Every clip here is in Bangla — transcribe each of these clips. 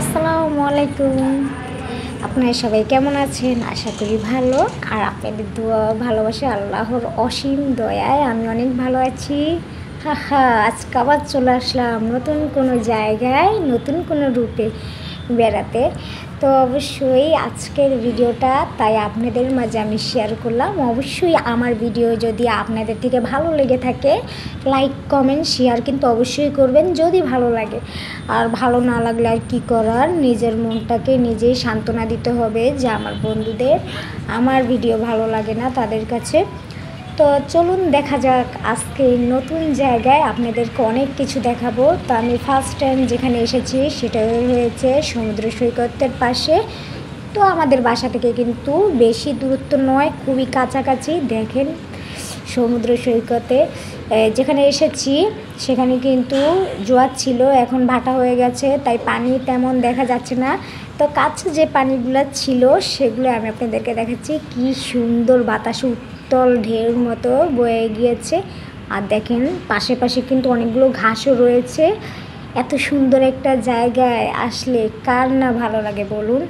আসসালামু আলাইকুম। আপনারা সবাই কেমন আছেন? আশা করি ভালো। আর আপনাদের দোয়া ভালোবাসা আল্লাহর অসীম দয়ায় আমি অনেক ভালো আছি। আজকে আবার চলে আসলাম নতুন কোনো জায়গায়, নতুন কোনো রূপে বেড়াতে। তো অবশ্যই আজকের ভিডিওটা তাই আপনাদের মাঝে আমি শেয়ার করলাম। অবশ্যই আমার ভিডিও যদি আপনাদের থেকে ভালো লেগে থাকে, লাইক কমেন্ট শেয়ার কিন্তু অবশ্যই করবেন যদি ভালো লাগে। আর ভালো না লাগলে আর কী করার, নিজের মনটাকে নিজেই সান্ত্বনা দিতে হবে যে আমার বন্ধুদের আমার ভিডিও ভালো লাগে না তাদের কাছে। তো চলুন দেখা যাক আজকে নতুন জায়গায় আপনাদেরকে অনেক কিছু দেখাবো। তো আমি ফার্স্ট টাইম যেখানে এসেছি সেটা হয়েছে সমুদ্র সৈকতের পাশে। তো আমাদের বাসা থেকে কিন্তু বেশি দূরত্ব নয়, খুবই কাছাকাছি। দেখেন সমুদ্র সৈকতে যেখানে এসেছি সেখানে কিন্তু জোয়ার ছিল, এখন ভাটা হয়ে গেছে, তাই পানি তেমন দেখা যাচ্ছে না। তো কাছে যে পানিগুলো ছিল সেগুলো আমি আপনাদেরকে দেখাচ্ছি। কি সুন্দর বাতাস উত্তল ঢেউর মতো বয়ে গিয়েছে। আর দেখেন পাশে পাশে কিন্তু অনেকগুলো ঘাসও রয়েছে। এত সুন্দর একটা জায়গায় আসলে কার না ভালো লাগে বলুন।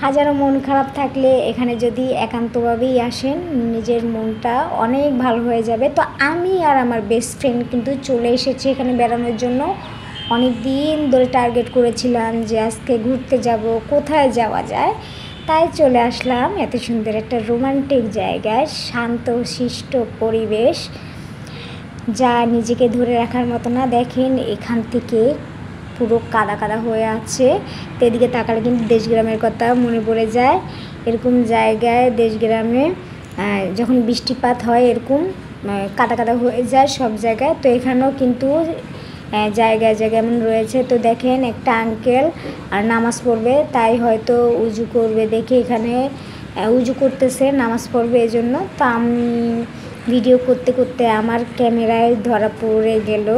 হাজারো মন খারাপ থাকলে এখানে যদি একান্তভাবেই আসেন, নিজের মনটা অনেক ভালো হয়ে যাবে। তো আমি আর আমার বেস্ট ফ্রেন্ড কিন্তু চলে এসেছি এখানে বেড়ানোর জন্য। অনেক দিন ধরে টার্গেট করেছিলাম যে আজকে ঘুরতে যাব, কোথায় যাওয়া যায়, তাই চলে আসলাম এত সুন্দর একটা রোমান্টিক জায়গায়। শান্ত শিষ্ট পরিবেশ, যা নিজেকে ধরে রাখার মতো না। দেখেন এখান থেকে পুরো কাদা কাদা হয়ে আছে। তো এদিকে তাকালে কিন্তু দেশগ্রামের কথা মনে পড়ে যায়। এরকম জায়গায় দেশগ্রামে যখন বৃষ্টিপাত হয় এরকম কাদা কাদা হয়ে যায় সব জায়গায়। তো এখানেও কিন্তু জায়গায় জায়গায় এমন রয়েছে। তো দেখেন একটা আঙ্কেল আর নামাজ পড়বে, তাই হয়তো উজু করবে দেখে এখানে উজু করতেছে, নামাজ পড়বে এই জন্য। তো আমি ভিডিও করতে করতে আমার ক্যামেরায় ধরা পড়ে গেল।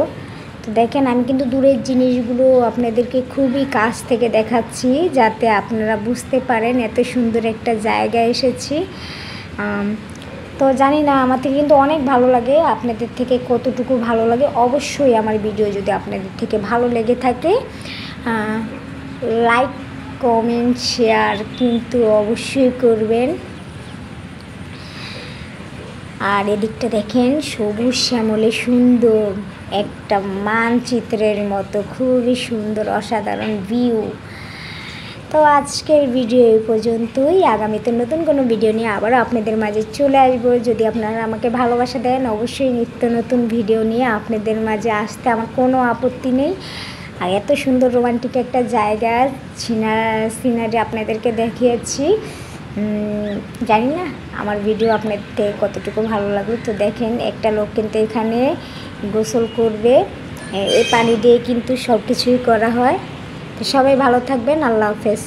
তো দেখেন আমি কিন্তু দূরের জিনিসগুলো আপনাদেরকে খুবই কাছ থেকে দেখাচ্ছি যাতে আপনারা বুঝতে পারেন এত সুন্দর একটা জায়গায় এসেছি। তো জানি না আমার থেকে কিন্তু অনেক ভালো লাগে, আপনাদের থেকে কতটুকু ভালো লাগে। অবশ্যই আমার ভিডিও যদি আপনাদের থেকে ভালো লেগে থাকে লাইক কমেন্ট শেয়ার কিন্তু অবশ্যই করবেন। আর এদিকটা দেখেন সবুজ শ্যামলে সুন্দর একটা মানচিত্রের মতো, খুবই সুন্দর অসাধারণ ভিউ। তো আজকের ভিডিও এই পর্যন্তই। আগামীতে নতুন কোনো ভিডিও নিয়ে আবার আপনাদের মাঝে চলে আসবো। যদি আপনারা আমাকে ভালোবাসা দেন, অবশ্যই নিত্য নতুন ভিডিও নিয়ে আপনাদের মাঝে আসতে আমার কোনো আপত্তি নেই। আর এত সুন্দর রোমান্টিক একটা জায়গা সিনারি আপনাদেরকে দেখিয়েছি। জানি না আমার ভিডিও আপনাদের কতটুকু ভালো লাগবে। তো দেখেন একটা লোক কিন্তু এখানে গোসল করবে, এই পানি দিয়ে কিন্তু সব কিছুই করা হয়। তো সবাই ভালো থাকবেন, আল্লাহ হাফেজ।